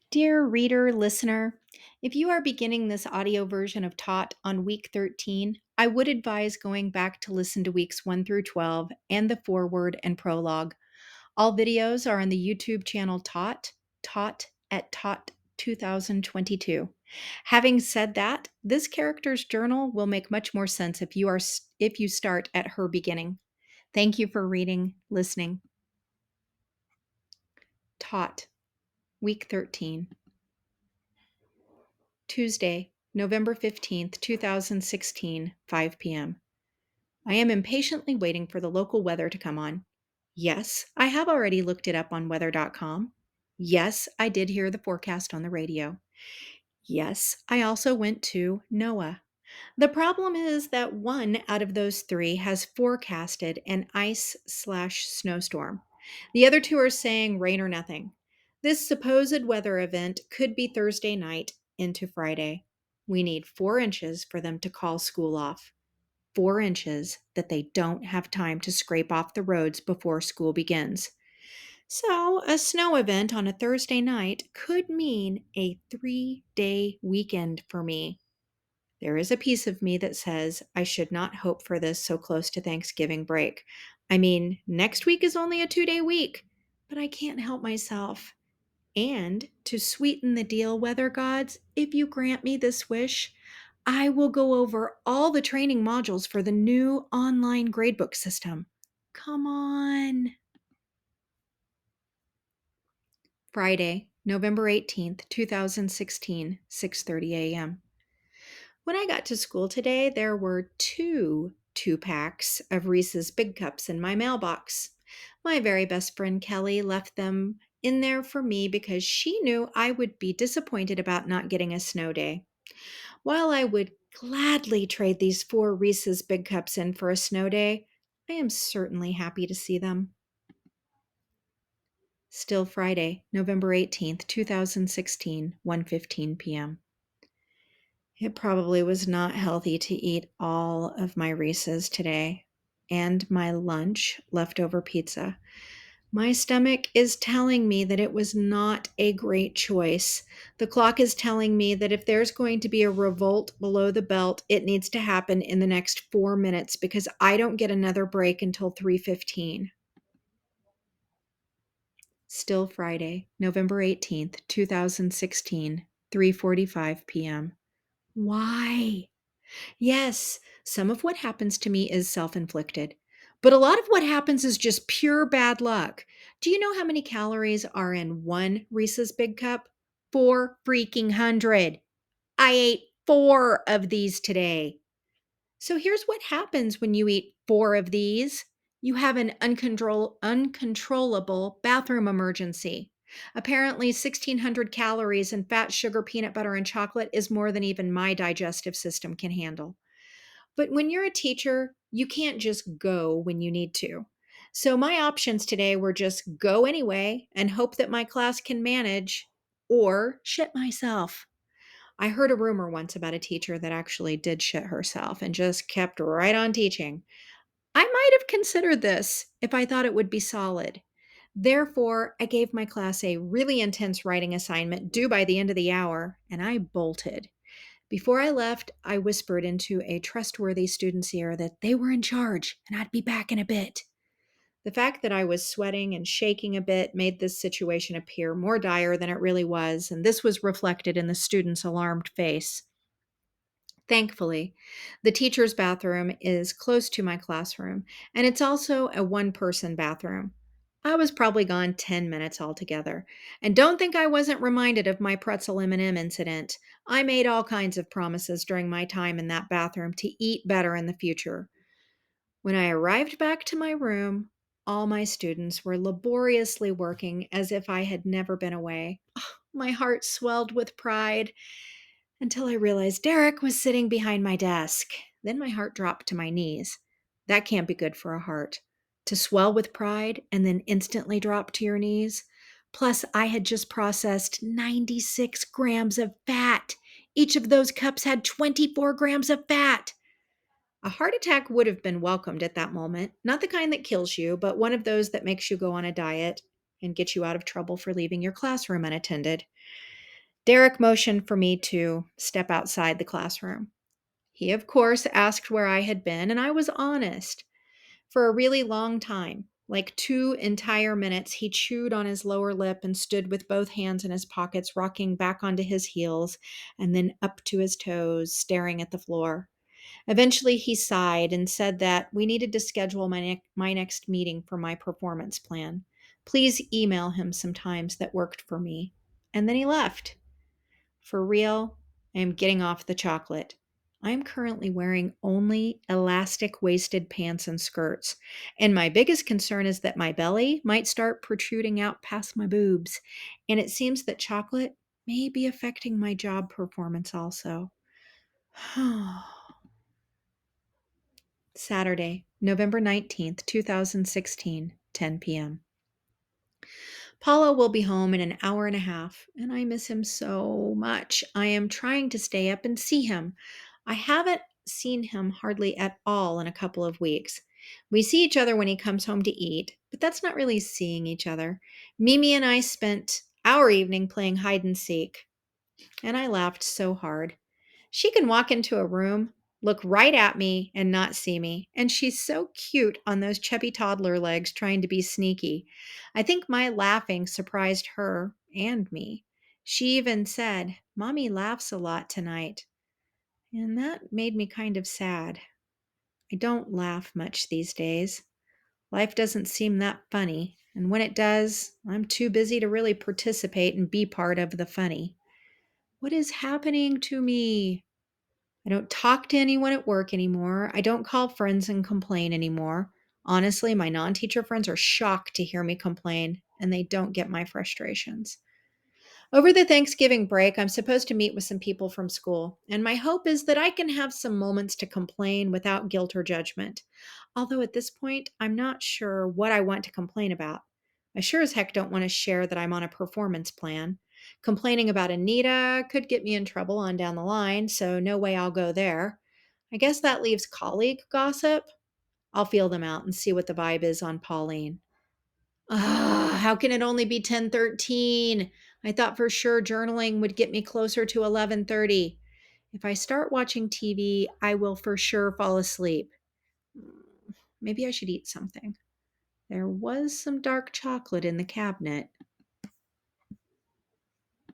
Dear reader, listener, if you are beginning this audio version of Taught on week 13, I would advise going back to listen to weeks 1 through 12 and the foreword and prologue. All videos are on the YouTube channel Taught at Taught 2022. Having said that, this character's journal will make much more sense if you start at her beginning. Thank you for reading, listening. Taught, week 13. Tuesday, November 15th, 2016, 5 p.m. I am impatiently waiting for the local weather to come on. Yes, I have already looked it up on weather.com. Yes, I did hear the forecast on the radio. Yes, I also went to NOAA. The problem is that one out of those three has forecasted an ice/snowstorm. The other two are saying rain or nothing. This supposed weather event could be Thursday night into Friday. We need 4 inches for them to call school off. 4 inches that they don't have time to scrape off the roads before school begins. So, a snow event on a Thursday night could mean a 3-day weekend for me. There is a piece of me that says I should not hope for this so close to Thanksgiving break. I mean, next week is only a 2-day week, but I can't help myself. And to sweeten the deal, weather gods, if you grant me this wish, I will go over all the training modules for the new online gradebook system. Come on. Friday, November 18th, 2016, 6:30 a.m. When I got to school today, there were two-packs of Reese's Big Cups in my mailbox. My very best friend Kelly left them in there for me because she knew I would be disappointed about not getting a snow day. While I would gladly trade these 4 Reese's Big Cups in for a snow day, I am certainly happy to see them. Still Friday, November 18th, 2016, 1:15 p.m. It probably was not healthy to eat all of my Reese's today and my lunch leftover pizza. My stomach is telling me that it was not a great choice. The clock is telling me that if there's going to be a revolt below the belt, it needs to happen in the next 4 minutes because I don't get another break until 3:15. Still Friday, November 18th, 2016, 3:45 p.m. Why? Yes, some of what happens to me is self inflicted, but a lot of what happens is just pure bad luck. Do you know how many calories are in one Reese's Big Cup? 4 freaking 100. I ate 4 of these today. So here's what happens when you eat 4 of these: you have an uncontrollable bathroom emergency. Apparently, 1,600 calories and fat, sugar, peanut butter, and chocolate is more than even my digestive system can handle. But when you're a teacher, you can't just go when you need to. So my options today were just go anyway and hope that my class can manage, or shit myself. I heard a rumor once about a teacher that actually did shit herself and just kept right on teaching. I might have considered this if I thought it would be solid. Therefore, I gave my class a really intense writing assignment due by the end of the hour, and I bolted. Before I left, I whispered into a trustworthy student's ear that they were in charge and I'd be back in a bit. The fact that I was sweating and shaking a bit made this situation appear more dire than it really was, and this was reflected in the student's alarmed face. Thankfully, the teacher's bathroom is close to my classroom, and it's also a one-person bathroom. I was probably gone 10 minutes altogether. And don't think I wasn't reminded of my pretzel M&M incident. I made all kinds of promises during my time in that bathroom to eat better in the future. When I arrived back to my room, all my students were laboriously working as if I had never been away. My heart swelled with pride until I realized Derek was sitting behind my desk. Then my heart dropped to my knees. That can't be good for a heart. To swell with pride and then instantly drop to your knees. Plus, I had just processed 96 grams of fat. Each of those cups had 24 grams of fat. A heart attack would have been welcomed at that moment. Not the kind that kills you, but one of those that makes you go on a diet and get you out of trouble for leaving your classroom unattended. Derek motioned for me to step outside the classroom. He, of course, asked where I had been, and I was honest. For a really long time, like 2 entire minutes, he chewed on his lower lip and stood with both hands in his pockets, rocking back onto his heels and then up to his toes, staring at the floor. Eventually, he sighed and said that we needed to schedule my next meeting for my performance plan. Please email him some times that worked for me. And then he left. For real, I am getting off the chocolate. I am currently wearing only elastic waisted pants and skirts, and my biggest concern is that my belly might start protruding out past my boobs, and it seems that chocolate may be affecting my job performance also. Saturday, November 19th, 2016, 10 p.m. Paula will be home in an hour and a half, and I miss him so much. I am trying to stay up and see him. I haven't seen him hardly at all in a couple of weeks. We see each other when he comes home to eat, but that's not really seeing each other. Mimi and I spent our evening playing hide and seek, and I laughed so hard. She can walk into a room, look right at me, and not see me. And she's so cute on those chubby toddler legs trying to be sneaky. I think my laughing surprised her and me. She even said, "Mommy laughs a lot tonight." And that made me kind of sad. I don't laugh much these days. Life doesn't seem that funny. And when it does, I'm too busy to really participate and be part of the funny. What is happening to me? I don't talk to anyone at work anymore. I don't call friends and complain anymore. Honestly, my non teacher friends are shocked to hear me complain, and they don't get my frustrations. Over the Thanksgiving break, I'm supposed to meet with some people from school, and my hope is that I can have some moments to complain without guilt or judgment. Although at this point, I'm not sure what I want to complain about. I sure as heck don't want to share that I'm on a performance plan. Complaining about Anita could get me in trouble on down the line, so no way I'll go there. I guess that leaves colleague gossip. I'll feel them out and see what the vibe is on Pauline. How can it only be 10:13? I thought for sure journaling would get me closer to 11:30. If I start watching TV, I will for sure fall asleep. Maybe I should eat something. There was some dark chocolate in the cabinet.